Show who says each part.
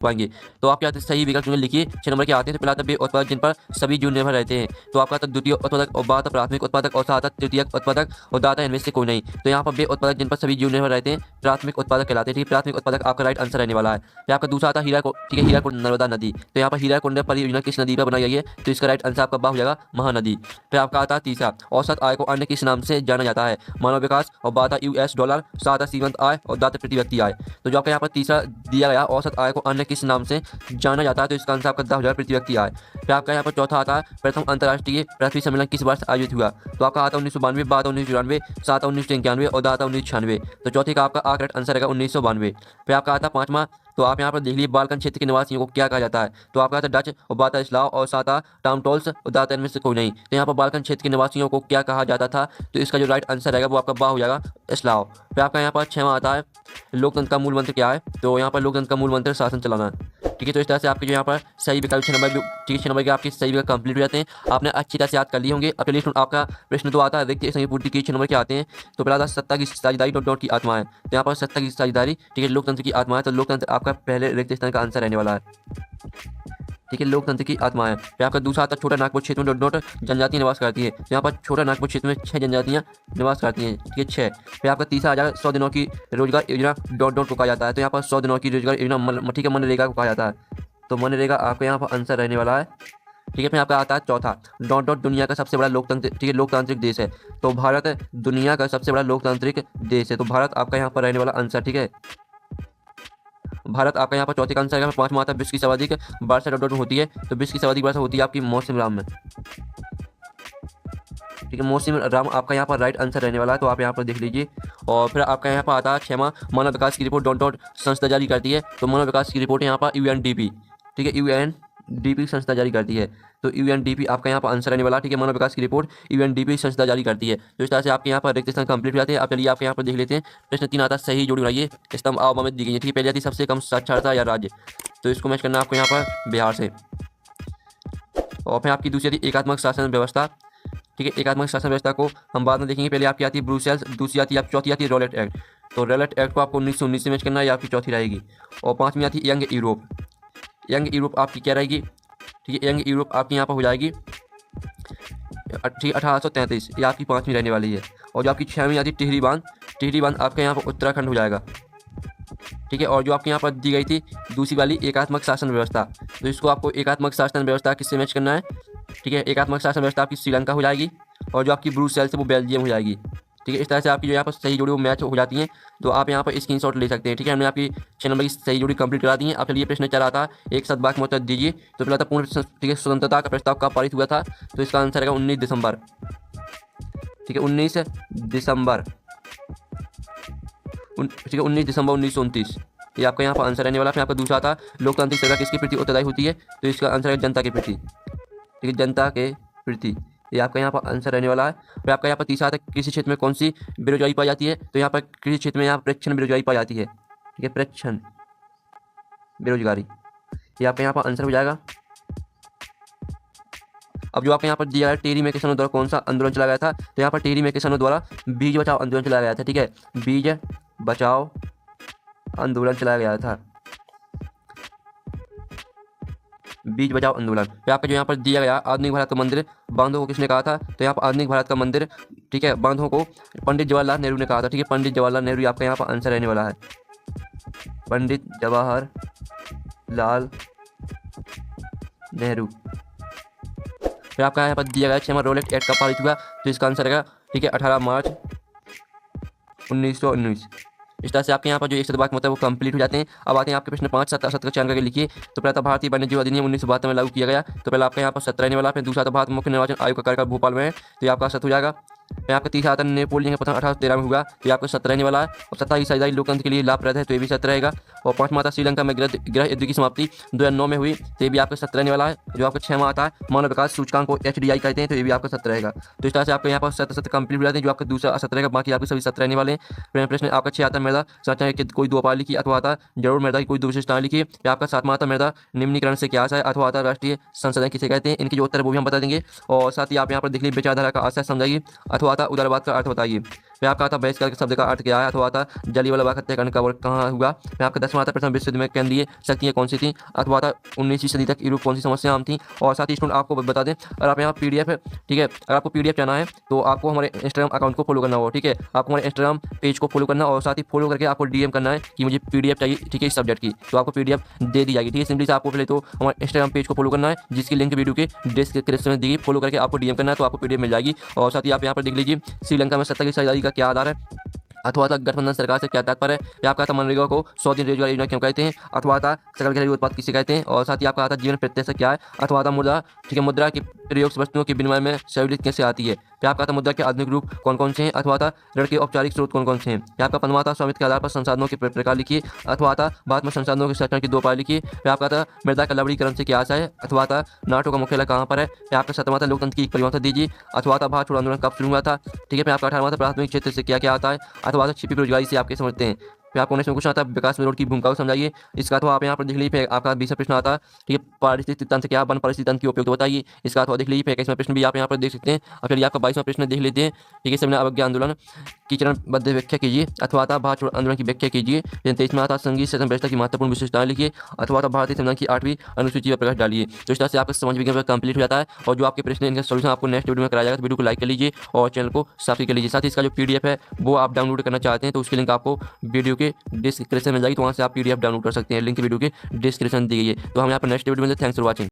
Speaker 1: पाएंगे। तो आपके यहाँ सही विकल्प जो लिखिए 6 नंबर के आते हैं। तो पहला आता है उत्पादक जिन पर सभी जीव निर्भर रहते हैं। तो आपका आता है द्वितीय उत्पादक और बाद प्राथमिक उत्पादक और सात तृतीयक उत्पादक और दाता इनमें से कोई नहीं। तो यहाँ पर बे उत्पादक जिन पर सभी जीव निर्भर रहते हैं प्राथमिक उत्पादक कहलाते हैं। ठीक है, प्राथमिक उत्पादक आपका राइट आंसर रहने वाला है। फिर आपका दूसरा आता है हीराकुंड। ठीक है, हीराकुंड नर्मदा नदी। तो यहाँ पर हीराकुंड परियोजना किस नदी पर बनाई गई है? तो इसका राइट आंसर आपका बा हो जाएगा महानदी। फिर आपका आता है तीसरा औसत आय को अन्य किस नाम से जाना जाता है? मानव विकास और बात यूएस डॉलर, सात सीमंत आय और दाता प्रति व्यक्ति आय। तो जो आपका यहाँ पर तीसरा दिया गया औसत आय को अन्य किस नाम से जाना जाता है? तो इसका आंसर आपका 10,000 प्रति व्यक्ति आय। फिर आपका यहाँ पर चौथा आता है प्रथम अंतर्राष्ट्रीय पृथ्वी सम्मेलन किस वर्ष आयोजित हुआ? तो आपका आता 1992, बात 1994, सात 1991 और दाता 1996। तो चौथे का आपका करेक्ट आंसर रहेगा 1992। फिर आपका आता पांचवा। तो आप यहाँ पर देख लीजिए बाल्कन क्षेत्र के निवासियों को क्या कहा जाता है? तो आपका आता डच और बाता स्लाव और साता टाउनटोल्स और दाता इनमें से कोई नहीं। तो यहाँ पर बाल्कन क्षेत्र के निवासियों को क्या कहा जाता था? तो इसका जो राइट आंसर रहेगा वो आपका बा हो जाएगा स्लाव। फिर आपका यहाँ पर छठवां आता है लोकतंत्र का मूल मंत्र क्या है? तो यहाँ पर लोकतंत्र का मूल मंत्र शासन चलाना है। ठीक है, तो इस तरह से आपके जो यहाँ पर सही विकल्प 6 नंबर जो ठीक है 6 नंबर के आपके सही विकल्प कंप्लीट हो जाते हैं। आपने अच्छी तरह से याद कर लिए होंगे। अब चलिए आपका प्रश्न तो आता है व्यक्ति संघ पूर्ति के 6 नंबर के आते हैं। तो पहला था सत्ता की साझेदारी डॉट की आत्मा है। तो यहाँ पर सत्ता की साझेदारी ठीक है लोकतंत्र की आत्मा है। तो लोकतंत्र आपका पहले रिक्त स्थान का आंसर रहने वाला है। ठीक है, लोकतंत्र की आत्मा है। फिर आपका दूसरा आता छोटा नागपुर क्षेत्र में डॉट जनजातियां निवास करती है। तो यहाँ पर छोटा नागपुर क्षेत्र में 6 जनजातियां निवास करती हैं। ठीक है 6। फिर आपका तीसरा आ जाएगा 100 दिनों की रोजगार योजना डॉट को कहा जाता है। तो यहाँ पर 100 दिनों की रोजगार योजना ठीक है मनरेगा को कहा जाता है। तो मनरेगा आपका यहाँ पर आंसर रहने वाला है। ठीक है, फिर आपका आता है चौथा डॉट दुनिया का सबसे बड़ा लोकतंत्र ठीक है लोकतांत्रिक देश है। तो भारत दुनिया का सबसे बड़ा लोकतांत्रिक देश है। तो भारत आपका यहाँ पर रहने वाला आंसर। ठीक है, भारत आपका यहाँ पर चौथे का आंसर है। पांचवा आता है विश्व की सर्वाधिक वर्षा डॉट होती है। तो विश्व की सर्वाधिक वर्षा होती है आपकी मौसम राम में। ठीक है, मौसम राम आपका यहाँ पर राइट आंसर रहने वाला है। तो आप यहाँ पर देख लीजिए। और फिर आपका यहाँ पर आता है छठवां मानव विकास की रिपोर्ट डॉट संस्था जारी करती है। तो मानव विकास की रिपोर्ट यहाँ पर यूएनडीपी ठीक है यूएनडीपी संस्था जारी करती है। तो यूएनडीपी आपका यहाँ पर आंसर रहने वाला। ठीक है, मानव विकास की रिपोर्ट यूएनडीपी संस्था जारी करती है। तो इस तरह से आपके यहाँ पर रिक्त स्थान कंप्लीट हो जाते हैं। अब चलिए आपके यहाँ पर देख लेते हैं प्रश्न 3 आता है सही जोड़ी बनाइए स्तंभ आवमा में दी गई है। ठीक है, पहले आती सबसे कम साक्षरता या राज्य। तो इसको मैच करना आपको यहाँ पर बिहार से। और फिर आपकी दूसरी आती एकात्मक शासन व्यवस्था। ठीक है, एकात्मक शासन व्यवस्था को हम बाद में देखेंगे। पहले आपकी आती है ब्रुसेल्स, दूसरी आती है चौथी आती है रॉलेट एक्ट। तो रॉलेट एक्ट को आपको 1919 से मैच करना है, या आपकी चौथी रहेगी। और पाँचवीं आती है यंग यूरोप। यंग यूरोप आपकी क्या रहेगी? ठीक है, यंग यूरोप आपकी यहाँ पर हो जाएगी ठीक 1833, ये आपकी पाँचवीं रहने वाली है। और जो आपकी छठवीं आती है टिहरी बांध। टिहरी बांध आपके यहाँ पर उत्तराखंड हो जाएगा। ठीक है, और जो आपके यहाँ पर दी गई थी दूसरी वाली एकात्मक शासन व्यवस्था। तो इसको आपको एकात्मक शासन व्यवस्था किससे मैच करना है? ठीक है, एकात्मक शासन व्यवस्था आपकी श्रीलंका हो जाएगी। और जो आपकी ब्रुसेल्स है वो बेल्जियम हो जाएगी। ठीक है, इस तरह से आपकी जो यहाँ पर सही जोड़ी वो मैच हो जाती हैं। तो आप यहाँ पर स्क्रीनशॉट ले सकते हैं। ठीक है, हमने आपकी 6 नंबर की सही जोड़ी कंप्लीट करा दी है। अब चलिए प्रश्न चल रहा था एक साथ वाक्य में उत्तर दीजिए। तो पहला था पूर्ण ठीक है स्वतंत्रता का प्रस्ताव कब पारित हुआ था? तो इसका आंसर है 19 दिसंबर। ठीक है 19 दिसंबर ठीक है 19 दिसंबर 1929, ये आपका यहाँ पर आंसर रहने वाला। फिर आपका दूसरा था लोकतांत्रिक सरकार किसके प्रति उत्तरदायी होती है? तो इसका आंसर है जनता के प्रति। ठीक है, जनता के प्रति, ये आपका यहाँ पर आंसर रहने वाला है। फिर आपका यहाँ पर तीसरा था कृषि क्षेत्र में कौन सी बेरोजगारी पाई जाती है? तो यहाँ पर कृषि क्षेत्र में यहाँ प्रेक्षण बेरोजगारी पाई जाती है। ठीक है, प्रेक्षण बेरोजगारी, ये आपका यहाँ पर आंसर हो जाएगा। अब जो आपके यहाँ पर दिया है टेरी में किसानों द्वारा कौन सा आंदोलन चलाया गया था? तो यहाँ पर टेरी में किसानों द्वारा बीज बचाओ आंदोलन चलाया गया था। ठीक है, बीज बचाओ आंदोलन चलाया गया था, बीज बचाओ आंदोलन। फिर आपका जो यहाँ पर दिया गया आधुनिक भारत का मंदिर बांधों को किसने कहा था? तो यहाँ पर आधुनिक भारत का मंदिर ठीक है बांधों को पंडित जवाहरलाल नेहरू ने कहा था। ठीक है, पंडित जवाहरलाल नेहरू आपका यहाँ पर आंसर रहने वाला है। पंडित जवाहरलाल नेहरू। फिर आपका यहाँ पर दिया गया 6वां रॉलेट एक्ट का पारित हुआ? तो इसका आंसर रहेगा ठीक है 18 मार्च 1919। इस तरह से आपके यहाँ पर जो एक वाक्य होता है वो कंप्लीट हो जाते हैं। अब आते हैं आपके प्रश्न 5, 7 का चयन करके लिखिए। तो पहला था भारतीय वन्यजीव अधिनियम 1972 में लागू किया गया। तो पहला आपका यहाँ पर 17 रहने वाला। फिर दूसरा था भारत मुख्य निर्वाचन आयोग का कार्यकाल भोपाल में है। तो ये आपका 7 हो जाएगा। फिर आपका तीसरा आता है नेपोलियन का पतन 1813 में हुआ। तो ये आपका 17 रहने वाला है। और सत्ता की साझेदारी लोकतंत्र के लिए लाभप्रद है। तो ये भी 17 रहेगा। और पाँचवा आता श्रीलंका में गृह युद्ध की समाप्ति 2009 में हुई। तो ये भी आपका 17 रहने वाला है। जो आपका 6वां आता है मानव विकास सूचकांक को HDI कहते हैं। तो ये भी आपका 17 रहेगा। तो इस तरह से आपके यहाँ पर 7 कंप्लीट हो जाते हैं। जो आपका दूसरा 17 रहेगा, बाकी आपके सभी 17 रहने वाले हैं। प्रश्न आपका 6 आता है मृदा संरचना की कोई 2 उपाय लिखी। अथवा आता जरूर मृदा की कोई 2 विशेषताएं लिखी। या आपका 7वां आता मृदा निम्नीकरण से क्या आशय है। अथवा आता राष्ट्रीय संसद किसे कहते हैं। इनके जो उत्तर वो भी हम बता देंगे। और साथ ही आप यहाँ पर देख लीजिए विचारधारा का आशय समझाइए। अथवा आता उदारवाद का अर्थ बताइए। फिर आपका आता बहिष्कार के शब्द का अर्थ क्या है, अथवा आता जलियांवाला बाग हत्याकांड का वर्ष कहाँ हुआ। फिर आपका 10वां आता प्रथम विश्व युद्ध में केंद्रीय शक्तियाँ कौन सी थी, अथवा आता 19वीं सदी तक यूरोप कौन सी समस्या आम थी। और साथ ही स्टूडेंट आपको बता दें, अगर आप यहाँ PDF, ठीक है, अगर आपको PDF चाहना है तो आपको हमारे इंस्टाग्राम अकाउंट को फॉलो करना होगा, ठीक है, आपको हमारे इंस्टाग्राम पेज को फॉलो करना और साथ ही फॉलो करके आपको DM करना है कि मुझे PDF चाहिए, ठीक है, इस सब्जेक्ट की, तो आपको PDF दे दी जाएगी, ठीक है। सिंपली से आपको पहले तो हमारे इंस्टाग्राम पेज को फॉलो करना है, जिसकी लिंक वीडियो के डिस्क्रिप्शन में दी गई, फॉलो करके आपको DM करना है, तो आपको PDF मिल जाएगी। और साथ ही आप यहाँ पर देख लीजिए, श्रीलंका में सत्ता की साझेदारी का क्या आधार है, अथवा तक गठबंधन सरकार से क्या तात्पर्य है। या आपका आता मनरेगा को 100 दिन रोजगार योजना क्यों कहते हैं, अथवा आता सकल घरेलू उत्पाद किसे कहते हैं। और साथ ही आपका आता जीवन प्रत्याशा क्या है, अथवा आता मुद्रा, ठीक है, मुद्रा के प्रयोग से वस्तुओं के विनिमय में सहूलियत कैसे आती है। फिर आपका आता मुद्रा के आधुनिक रूप कौन कौन से हैं, अथवा आता ऋण के औपचारिक स्रोत कौन कौन से हैं। फिर आपका 15वां आता स्वामित्व के आधार पर संसाधनों के प्रकार लिखिए, अथवा आता भारत में संसाधनों के संरक्षण की 2 उपाय लिखिए। फिर आपका आता मृदा का लवणीकरण से क्या आशा है, अथवा आता नाटो का मुख्यालय कहाँ पर है। फिर आपका 17वां आता लोकतंत्र की एक परिभाषा दीजिए, अथवा आता भारत छोड़ो आंदोलन कब शुरू हुआ था, ठीक है। फिर आपका 18वां आता प्राथमिक क्षेत्र से क्या क्या आता है, अथवा आता छिपी बेरोजगारी से आप क्या समझते हैं। फिर आपको नेक्स्ट क्वेश्चन आता है विकास में रोड की भूमिका को समझाइए। इसका अथवा आप यहाँ पर देख लीजिए। फिर आपका 20वां प्रश्न आता है, ठीक है, पारिस्थितिक तंत्र क्या, वन परिस्थिति तंत्र की उपयोगिता बताइए। इसका अथवा देख लीजिए। फिर 21वां प्रश्न भी आप यहाँ पर देख सकते हैं। और फिर आपका 22वां प्रश्न देख लेते हैं, ठीक है, सबने अवज्ञा आंदोलन की चरणबद्ध व्याख्या कीजिए, अथवा आता भारत छोड़ो आंदोलन की व्याख्या कीजिए। 23वां आता संघीय शासन व्यवस्था की महत्वपूर्ण विशेषताएं लिखिए, अथवा आता भारतीय संविधान की 8वीं अनुसूची पर प्रकाश डालिए। तो इस तरह से आपका समाज विज्ञान कंप्लीट हो जाता है। और जो आपके प्रश्न इनका सोल्यूशन आपको नेक्स्ट वीडियो में कराया जाएगा, तो वीडियो को लाइक कर लीजिए और चैनल को सब्सक्राइब कर लीजिए। साथ ही इसका जो PDF है वो आप डाउनलोड करना चाहते हैं तो उसकी लिंक आपको वीडियो के डिस्क्रिप्शन में जाएगी, तो वहाँ से आप PDF डाउनलोड कर सकते हैं। लिंक वीडियो के डिस्क्रिप्शन दी गई है। तो हम यहाँ पर नेक्स्ट वीडियो में, थैंक्स फॉर वॉचिंग।